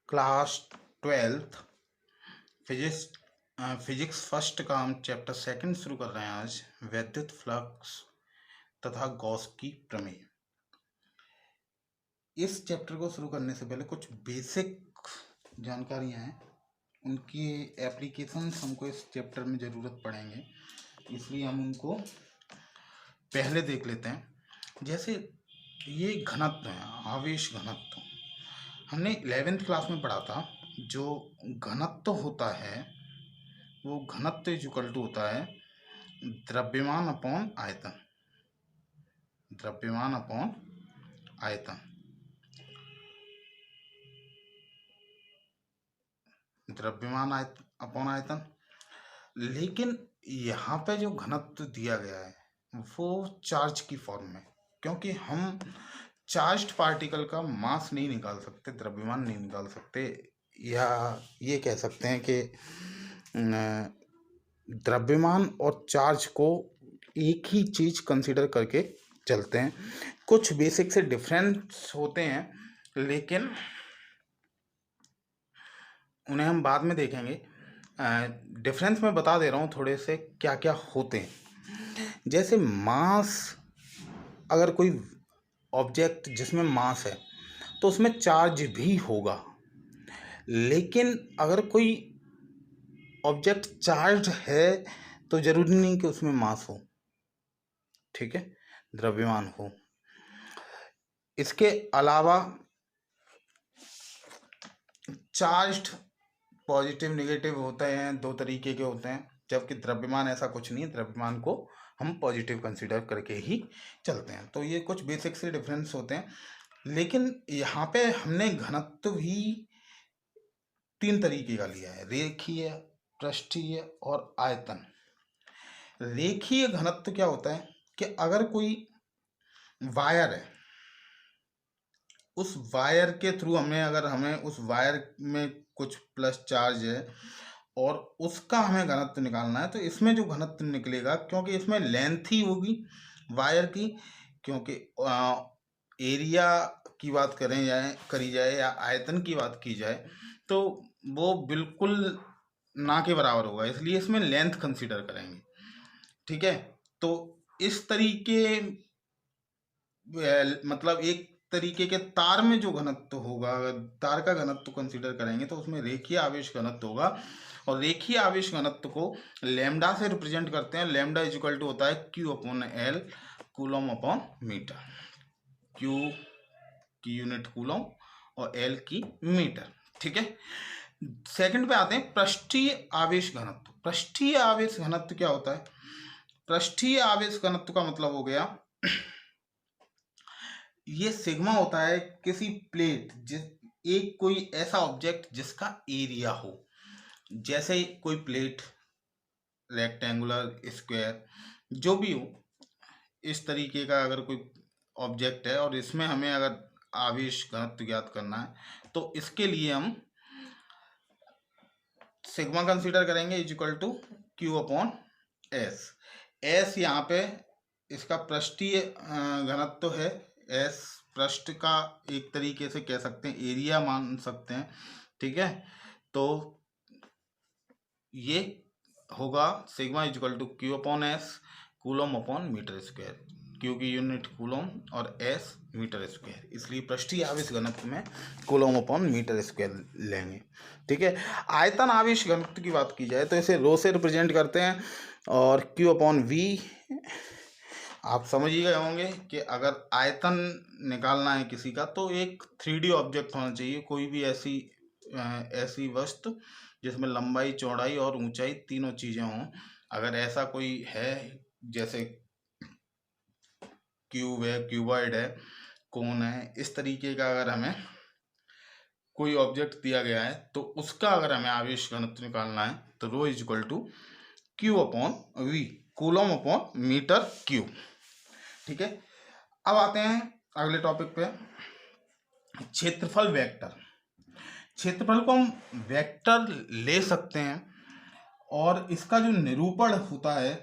Class 12th physics first का हम chapter second शुरू कर रहे हैं आज। वैद्युत फ्लक्स तथा गॉस की प्रमेय। इस चैप्टर को शुरू करने से पहले कुछ बेसिक जानकारियां हैं, उनकी एप्लीकेशंस हमको इस चैप्टर में ज़रूरत पड़ेंगे, इसलिए हम उनको पहले देख लेते हैं। जैसे ये घनत्व है, आवेश घनत्व हमने 11th क्लास में पढ़ा था। जो घनत्व होता है वो घनत्व इक्वल टू होता है द्रव्यमान अपॉन आयतन। द्रव्यमान अपॉन आयतन, द्रव्यमान अपॉन आयतन। लेकिन यहाँ पे जो घनत्व दिया गया है वो चार्ज की फॉर्म में, क्योंकि हम चार्ज्ड पार्टिकल का मास नहीं निकाल सकते, द्रव्यमान नहीं निकाल सकते, या ये कह सकते हैं कि द्रव्यमान और चार्ज को एक ही चीज कंसीडर करके चलते हैं। कुछ बेसिक से डिफरेंस होते हैं, लेकिन उन्हें हम बाद में देखेंगे। डिफरेंस मैं बता दे रहा हूँ थोड़े से क्या क्या होते हैं। जैसे मास, अगर कोई ऑब्जेक्ट जिसमें मास है तो उसमें चार्ज भी होगा, लेकिन अगर कोई ऑब्जेक्ट चार्ज है तो जरूरी नहीं कि उसमें मास हो, ठीक है, द्रव्यमान हो। इसके अलावा चार्ज्ड पॉजिटिव नेगेटिव होते हैं, दो तरीके के होते हैं, जबकि द्रव्यमान ऐसा कुछ नहीं है। द्रव्यमान को हम पॉजिटिव कंसीडर करके ही चलते हैं। तो ये कुछ बेसिक से डिफरेंस होते हैं। लेकिन यहाँ पे हमने घनत्व भी तीन तरीके का लिया है, रेखीय, पृष्ठीय और आयतन। रेखीय घनत्व क्या होता है कि अगर कोई वायर है, उस वायर के थ्रू हमें उस वायर में कुछ प्लस चार्ज है और उसका हमें घनत्व निकालना है, तो इसमें जो घनत्व निकलेगा, क्योंकि इसमें लेंथ ही होगी वायर की, क्योंकि एरिया की बात करी जाए या आयतन की बात की जाए तो वो बिल्कुल ना के बराबर होगा, इसलिए इसमें लेंथ कंसीडर करेंगे, ठीक है। तो इस तरीके मतलब एक तरीके के तार में जो घनत्व होगा, अगर तार का घनत्व कंसीडर करेंगे तो उसमें रेखीय आवेश घनत्व होगा, और रेखीय आवेश घनत्व को लैम्डा से रिप्रेजेंट करते हैं। लैम्डा इज इक्वल टू होता है Q upon L, coulomb upon metre. Q की यूनिट कूलम और एल की मीटर, ठीक है। सेकंड पे आते हैं पृष्ठीय आवेश घनत्व। पृष्ठीय आवेश घनत्व क्या होता है? पृष्ठीय आवेश घनत्व का मतलब हो गया, ये सिग्मा होता है किसी प्लेट, एक कोई ऐसा ऑब्जेक्ट जिसका एरिया हो, जैसे कोई प्लेट, रेक्टेंगुलर, स्क्वायर, जो भी हो, इस तरीके का अगर कोई ऑब्जेक्ट है और इसमें हमें अगर आवेश घनत्व ज्ञात करना है तो इसके लिए हम सिग्मा कंसीडर करेंगे is equal to Q upon S. S यहाँ पे इसका पृष्ठीय घनत्व है। एस पृष्ठ का एक तरीके से कह सकते हैं, एरिया मान सकते हैं, ठीक है। तो ये होगा sigma is equal to Q upon S, coulomb upon metre square. Q की यूनिट कूलम और एस मीटर स्क्वायर, इसलिए पृष्ठीय आवेश घनत्व में कूलम अपॉन मीटर स्क्वायर लेंगे, ठीक है। आयतन आवेश घनत्व की बात की जाए तो इसे रो से रिप्रेजेंट करते हैं, और क्यू अपॉन वी आप समझ ही गए होंगे कि अगर आयतन निकालना है किसी का तो एक 3D ऑब्जेक्ट होना चाहिए, कोई भी ऐसी वस्तु जिसमें लंबाई, चौड़ाई और ऊंचाई तीनों चीजें हों। अगर ऐसा कोई है, जैसे क्यूब है, क्यूबॉइड है, कोन है, इस तरीके का अगर हमें कोई ऑब्जेक्ट दिया गया है तो उसका अगर हमें आवेश घनत्व निकालना है तो rho is equal to Q upon V, coulomb upon metre cube, ठीक है। अब आते हैं अगले टॉपिक पे, क्षेत्रफल वेक्टर। क्षेत्रफल को हम वेक्टर ले सकते हैं, और इसका जो निरूपण होता है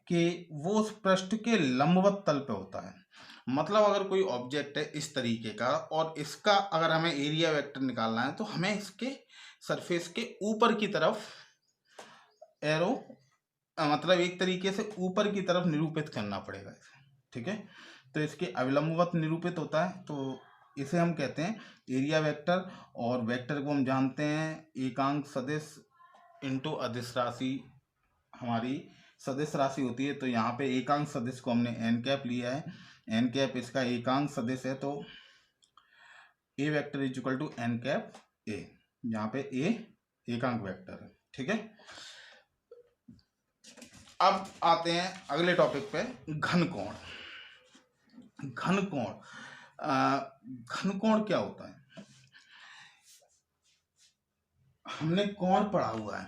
कि वो उस पृष्ठ के लंबवत तल पे होता है। मतलब अगर कोई ऑब्जेक्ट है इस तरीके का और इसका अगर हमें एरिया वेक्टर निकालना है तो हमें इसके सरफेस के ऊपर की तरफ एरो मतलब एक तरीके से ऊपर की तरफ निरूपित करना पड़ेगा इसे, ठीक है। तो इसके अविलंबवत निरूपित होता है, तो इसे हम कहते हैं एरिया वेक्टर। और वेक्टर को हम जानते हैं एकांक सदिश इंटू अदिश राशि हमारी सदिश राशि होती है। तो यहाँ पे एकांक सदिश को हमने एन कैप लिया है, एन कैप इसका एकांक सदिश है, तो A vector is equal to N cap A, यहाँ पे ए एकांक वेक्टर है, ठीक है। अब आते हैं अगले टॉपिक पे, घन कोण। घन कोण, घन कोण क्या होता है? हमने कोण पढ़ा हुआ है।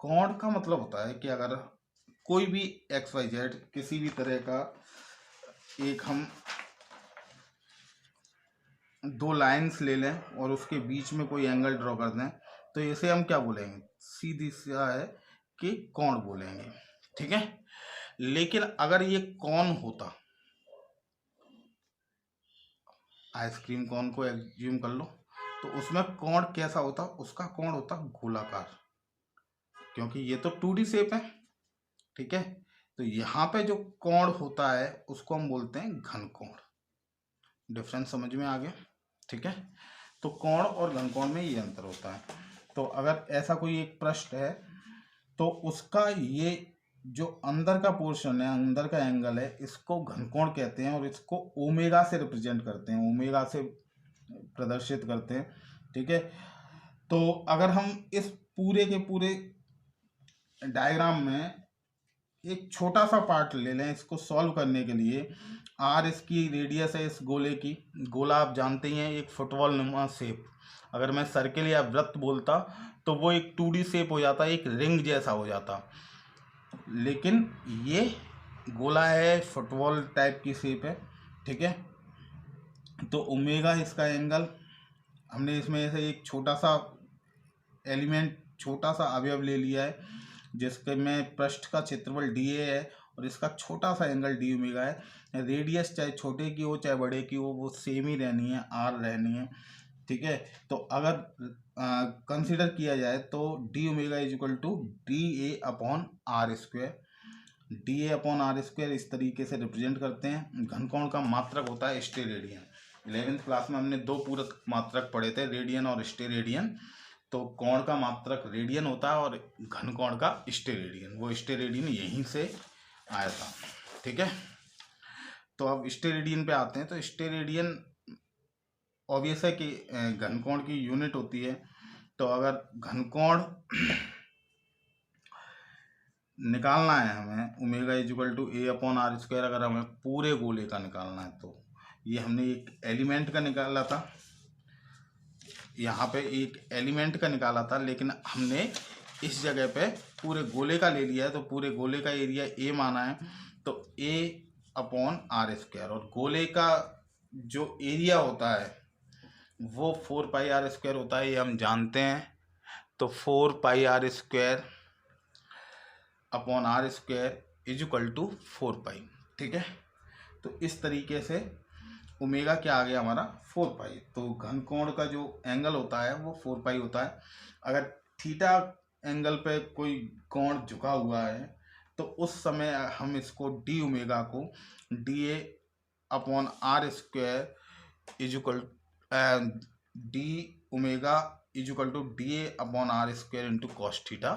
कोण का मतलब होता है कि अगर कोई भी एक्स वाई जेड किसी भी तरह का एक हम दो लाइंस ले लें और उसके बीच में कोई एंगल ड्रॉ कर दें, तो इसे हम क्या बोलेंगे? सीधी सा है कि कोण बोलेंगे, ठीक है। लेकिन अगर ये कोण होता, आइसक्रीम कोण को एज्यूम कर लो, तो उसमें कोण कैसा होता? उसका कोण होता गोलाकार, क्योंकि ये तो 2D शेप है, ठीक है। तो यहाँ पे जो कोण होता है उसको हम बोलते हैं घन कोण। डिफरेंस समझ में आ गया, ठीक है। तो कोण और घन कोण में ये अंतर होता है। तो अगर ऐसा कोई एक पृष्ठ है तो उसका ये जो अंदर का पोर्शन है, अंदर का एंगल है, इसको घन कोण कहते हैं और इसको ओमेगा से रिप्रेजेंट करते हैं, ओमेगा से प्रदर्शित करते हैं, ठीक है। तो अगर हम इस पूरे के पूरे डायग्राम में एक छोटा सा पार्ट ले लें इसको सॉल्व करने के लिए, आर इसकी रेडियस है इस गोले की, गोला आप जानते ही हैं एक फुटबॉल नुमा शेप, अगर मैं सर्किल या वृत्त बोलता तो वो एक 2D शेप हो जाता, एक रिंग जैसा हो जाता, लेकिन ये गोला है, फुटबॉल टाइप की शेप है, ठीक है। तो ओमेगा इसका एंगल, हमने इसमें से एक छोटा सा एलिमेंट, छोटा सा अवयव ले लिया है जिसके में पृष्ठ का क्षेत्रफल डी ए है और इसका छोटा सा एंगल डी ओमेगा है। रेडियस चाहे छोटे की हो चाहे बड़े की हो वो सेम ही रहनी है, आर रहनी है, ठीक है। तो अगर कंसीडर किया जाए तो D omega is equal to D A upon R square, D A upon R square इस तरीके से रिप्रेजेंट करते हैं। घन कोण का मात्रक होता है स्टेरेडियन। 11th क्लास में हमने दो पूरक मात्रक पढ़े थे, रेडियन और स्टेरेडियन। तो कोण का मात्रक रेडियन होता है और घन कोण का स्टेरेडियन, वो स्टेरेडियन यहीं से आया था, ठीक है। तो अब स्टेरेडियन पे आते हैं। तो स्टेरेडियन ऑब्वियस है कि घन कोण की यूनिट होती है। तो अगर घन कोण निकालना है हमें, omega is equal to A upon R square, अगर हमें पूरे गोले का निकालना है तो ये हमने एक एलिमेंट का निकाला था, यहाँ पे एक एलिमेंट का निकाला था, लेकिन हमने इस जगह पे पूरे गोले का ले लिया है, तो पूरे गोले का एरिया ए माना है, तो ए अपॉन आर स्क्वायर, और गोले का जो एरिया होता है वो 4 पाई आर स्क्वायर होता है, ये हम जानते हैं। तो 4 pi R square upon R square is equal to 4 pi, ठीक है। तो इस तरीके से ओमेगा क्या आ गया हमारा 4 पाई। तो घन कोण का जो एंगल होता है वो 4 पाई होता है। अगर थीटा एंगल पे कोई कोण झुका हुआ है तो उस समय हम इसको डी ओमेगा को D A upon R square is equal D omega is equal to D A upon R square into cos theta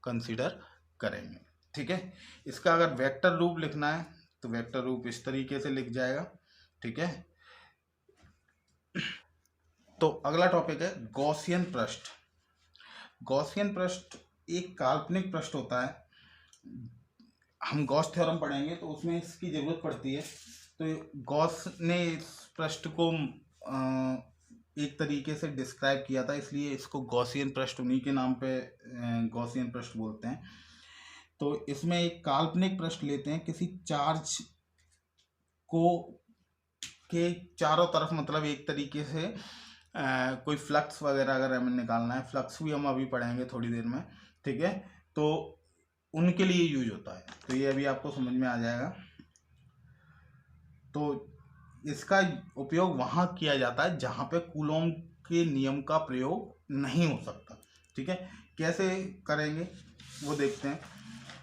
consider करेंगे, ठीक है। इसका अगर वेक्टर रूप लिखना है तो वेक्टर रूप इस तरीके से लिख जाएगा, ठीक है। तो अगला टॉपिक है गॉसियन पृष्ठ। गॉसियन पृष्ठ एक काल्पनिक पृष्ठ होता है, हम गॉस थ्योरम पढ़ेंगे तो उसमें इसकी जरूरत पड़ती है। तो गॉस ने इस पृष्ठ को एक तरीके से डिस्क्राइब किया था, इसलिए इसको गॉसियन पृष्ठ उन्हीं के नाम पे गॉसियन पृष्ठ बोलते हैं। तो इसमें एक काल्पनिक पृष्ठ लेते हैं, किसी चार्ज को के चारों तरफ, मतलब एक तरीके से कोई फ्लक्स वगैरह अगर हमें निकालना है, फ्लक्स भी हम अभी पढ़ेंगे थोड़ी देर में, ठीक है। तो उनके लिए यूज होता है, तो ये अभी आपको समझ में आ जाएगा। तो इसका उपयोग वहाँ किया जाता है जहाँ पे कूलोम के नियम का प्रयोग नहीं हो सकता। ठीक है, कैसे करेंगे वो देखते हैं।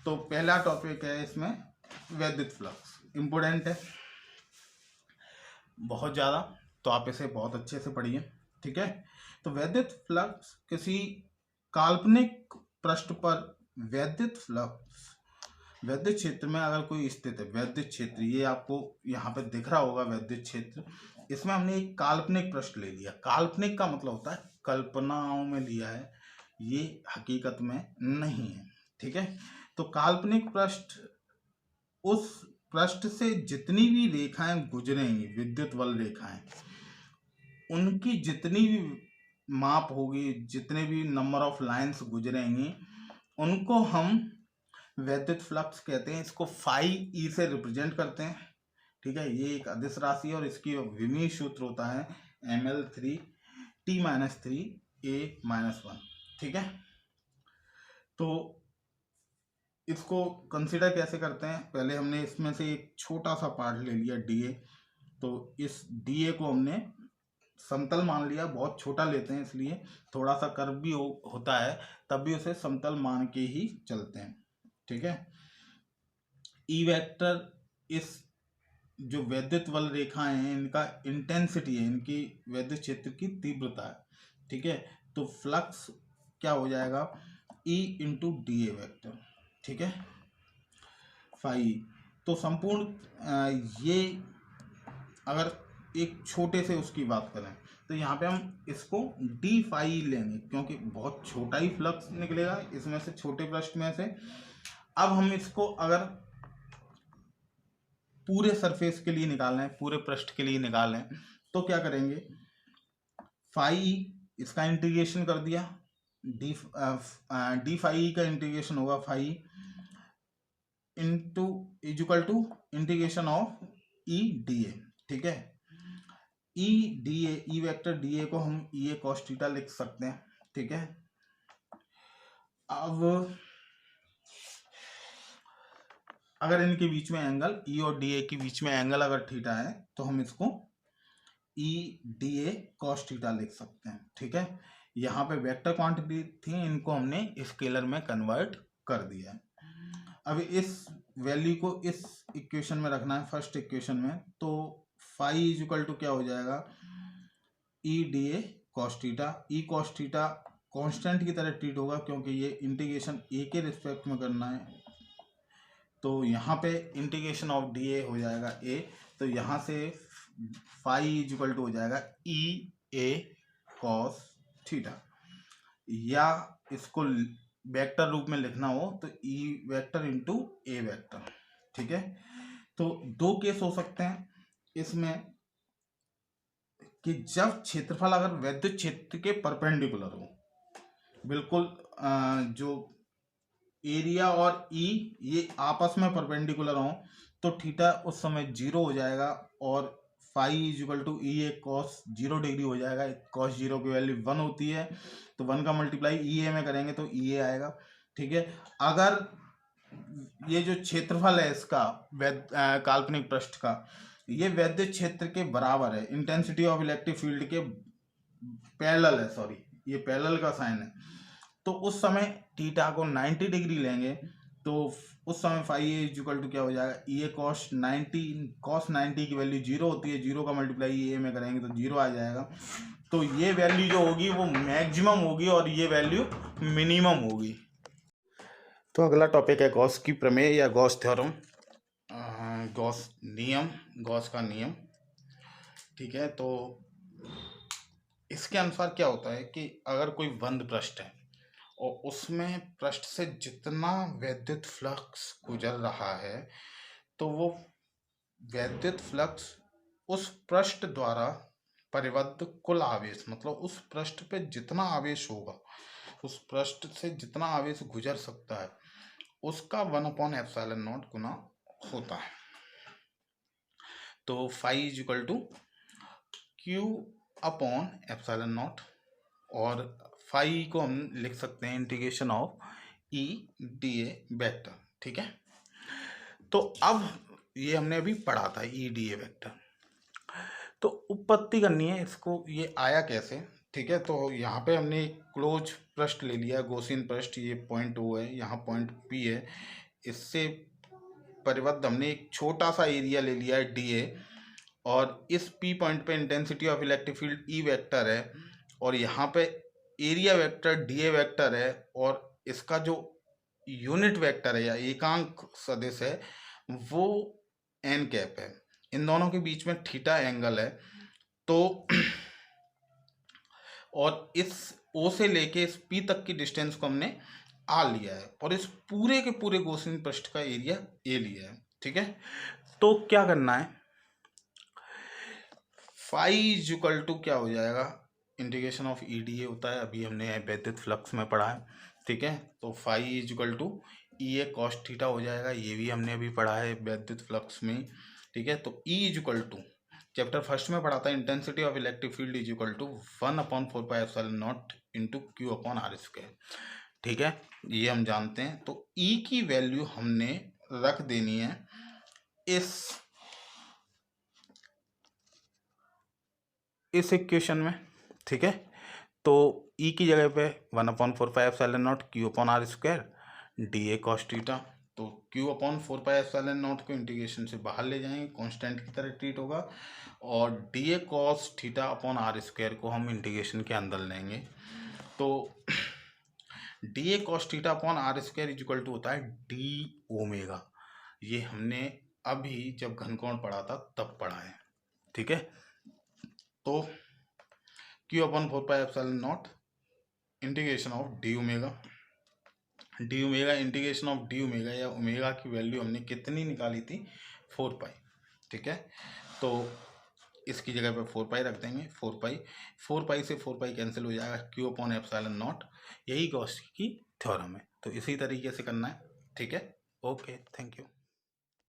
तो पहला टॉपिक है इसमें वैद्युत फ्लक्स, इम्पोर्टेंट है बहुत ज़्यादा, तो आप इसे बहुत अच्छे से पढ़िए। ठीक है, तो वैद्युत फ्लक्स किसी काल्पनिक पृष्ठ पर वैद्युत फ्लक्स, वैद्युत क्षेत्र में अगर कोई स्थित है, वैद्युत क्षेत्र ये आपको यहाँ पे दिख रहा होगा वैद्युत क्षेत्र, इसमें हमने एक काल्पनिक पृष्ठ ले लिया। काल्पनिक का मतलब होता है कल्पनाओं में लिया है, ये हकीकत में नहीं है। ठीक है, तो काल्पनिक पृष्ठ, उस पृष्ठ से जितनी भी रेखाएं गुजरेंगी, विद्युत बल रेखाएं, उनकी जितनी भी माप होगी, जितने भी नंबर ऑफ लाइंस गुजरेंगी, उनको हम वैद्युत फ्लक्स कहते हैं। इसको फाई ई से रिप्रेजेंट करते हैं। ठीक है, ये एक अदिश राशि है और इसकी विमीय सूत्र होता है ml3t-3a-1। ठीक है, तो इसको कंसिडर कैसे करते हैं, पहले हमने इसमें से एक छोटा सा पार्ट ले लिया डीए, तो इस डीए को हमने समतल मान लिया, बहुत छोटा लेते हैं इसलिए थोड़ा सा कर्व भी होता है, तब भी उसे समतल मान के ही चलते हैं। ठीक है, ई वेक्टर इस जो वैद्युत बल रेखाएं हैं इनका इंटेंसिटी है, इनकी वैद्युत क्षेत्र की तीव्रता है। ठीक है, तो फ्लक्स क्या हो जाएगा, E into D A vector. ठीक है, फाई, तो संपूर्ण ये अगर एक छोटे से उसकी बात करें तो यहाँ पे हम इसको डी फाई लेंगे क्योंकि बहुत छोटा ही फ्लक्स निकलेगा इसमें से, छोटे पृष्ठ में से। अब हम इसको अगर पूरे सरफेस के लिए निकालना है, पूरे पृष्ठ के लिए निकालें, तो क्या करेंगे, फाई इसका इंटीग्रेशन कर दिया, डी फाई का इंटीग्रेशन होगा phi into equal to integration of E D A. ठीक है, E D A, E vector D A को हम ई ए कॉस थीटा लिख सकते हैं। ठीक है, अब अगर इनके बीच में एंगल, ई और डी ए के बीच में एंगल अगर थीटा है तो हम इसको ई डी ए कॉस थीटा लिख सकते हैं। ठीक है, यहाँ पे वेक्टर क्वांटिटी थी, इनको हमने स्केलर में कन्वर्ट कर दिया है। अब इस वैल्यू को इस इक्वेशन में रखना है, फर्स्ट इक्वेशन में, तो फाई इज इक्वल टू क्या हो जाएगा, ई डी ए cos theta. E cos theta constant की तरह ट्रीट होगा क्योंकि ये इंटीग्रेशन ए के रिस्पेक्ट में करना है, तो यहाँ पे इंटीग्रेशन ऑफ डी ए हो जाएगा ए, तो यहाँ से फाई इज इक्वल टू हो जाएगा ई ए कॉस थीटा, या इसको वेक्टर रूप में लिखना हो तो ई वेक्टर इंटू ए वेक्टर। ठीक है, तो दो केस हो सकते हैं इसमें कि जब क्षेत्रफल अगर वैद्युत क्षेत्र के परपेंडिकुलर हो, बिल्कुल जो एरिया और ई ये आपस में परपेंडिकुलर हो, तो थीटा उस समय 0 हो जाएगा और phi is equal to E A cos 0 degree हो जाएगा। कॉस 0 की वैल्यू 1 होती है, तो 1 का मल्टीप्लाई ई ए में करेंगे तो ई ए आएगा। ठीक है, अगर ये जो क्षेत्रफल है इसका काल्पनिक पृष्ठ का, ये वैद्युत क्षेत्र के बराबर है, इंटेंसिटी ऑफ इलेक्ट्रिक फील्ड के पैरेलल है, सॉरी ये पैरेलल का साइन है, तो उस समय थीटा को 90 डिग्री लेंगे तो उस समय फाई इज इक्वल टू क्या हो जाएगा, ई ए कॉस 90 की वैल्यू 0 होती है, 0 का मल्टीप्लाई ई ए में करेंगे तो 0 आ जाएगा। तो ये वैल्यू जो होगी वो मैक्सिमम होगी और ये वैल्यू मिनिमम होगी। तो अगला टॉपिक है गॉस की प्रमेय या गॉस थ्योरम, गॉस नियम, गॉस का नियम। ठीक है, तो इसके अनुसार क्या होता है कि अगर कोई बंद पृष्ठ है और उसमें पृष्ठ से जितना वैद्युत फ्लक्स गुजर रहा है, तो वो वैद्युत फ्लक्स उस पृष्ठ द्वारा परिबद्ध कुल आवेश, मतलब उस पृष्ठ पे जितना आवेश होगा, उस पृष्ठ से जितना आवेश गुजर सकता है, उसका 1/ε0 गुना होता है। तो phi is equal to Q/ε0, और फाई को हम लिख सकते हैं integration of E D A vector. ठीक है, तो अब ये हमने अभी पढ़ा था EDA वेक्टर। तो उत्पत्ति करनी है इसको, ये आया कैसे, ठीक है। तो यहाँ पे हमने एक क्लोज पृष्ठ ले लिया, गॉसियन पृष्ठ, ये पॉइंट O है, यहाँ पॉइंट P है, इससे परिबद्ध हमने एक छोटा सा एरिया ले लिया है DA, और इस P पॉइंट पे intensity of electric field E vector है, और यहाँ पे एरिया वेक्टर DA वेक्टर है, और इसका जो यूनिट वेक्टर है या एकांक सदिश है वो n कैप है। इन दोनों के बीच में थीटा एंगल है। तो और इस O से लेके इस P तक की डिस्टेंस को हमने R लिया है, और इस पूरे के पूरे गॉसियन पृष्ठ का एरिया A लिया है, ठीक है। तो क्या करना है, फाई इज इक्वल टू क्या हो जाएगा, इंटीग्रेशन ऑफ EDA होता है, अभी हमने वैद्युत फ्लक्स में पढ़ा है, ठीक है। तो phi is equal to EA cos theta हो जाएगा, ये भी हमने अभी पढ़ा है वैद्युत फ्लक्स में, ठीक है। तो E is equal to, chapter first में पढ़ा था, intensity of electric field is equal to 1/4πε0 into Q/r², ठीक है, ये हम जानते हैं। तो E की वैल्यू हमने रख देनी है इस इक्वेशन में, ठीक है। तो E की जगह पे 1/4πε0 Q/r² DA cos थीटा। तो Q/4πε0 को इंटीग्रेशन से बाहर ले जाएंगे, कांस्टेंट की तरह ट्रीट होगा, और DA cos θ/r² को हम इंटीग्रेशन के अंदर लेंगे। तो DA cos θ/r² is equal to होता है d⍵। ये हमने अभी जब घनकोण पढ़ा था तब पढ़ा है, ठीक है। तो Q/4πε0 integration of d⍵, integration of d⍵, या ओमेगा की वैल्यू हमने कितनी निकाली थी, 4π, ठीक है। तो इसकी जगह पे 4π रख देंगे, 4π से 4π कैंसिल हो जाएगा, Q/ε0, यही गॉस की थ्योरम है। तो इसी तरीके से करना है, ठीक है। Okay, thank you.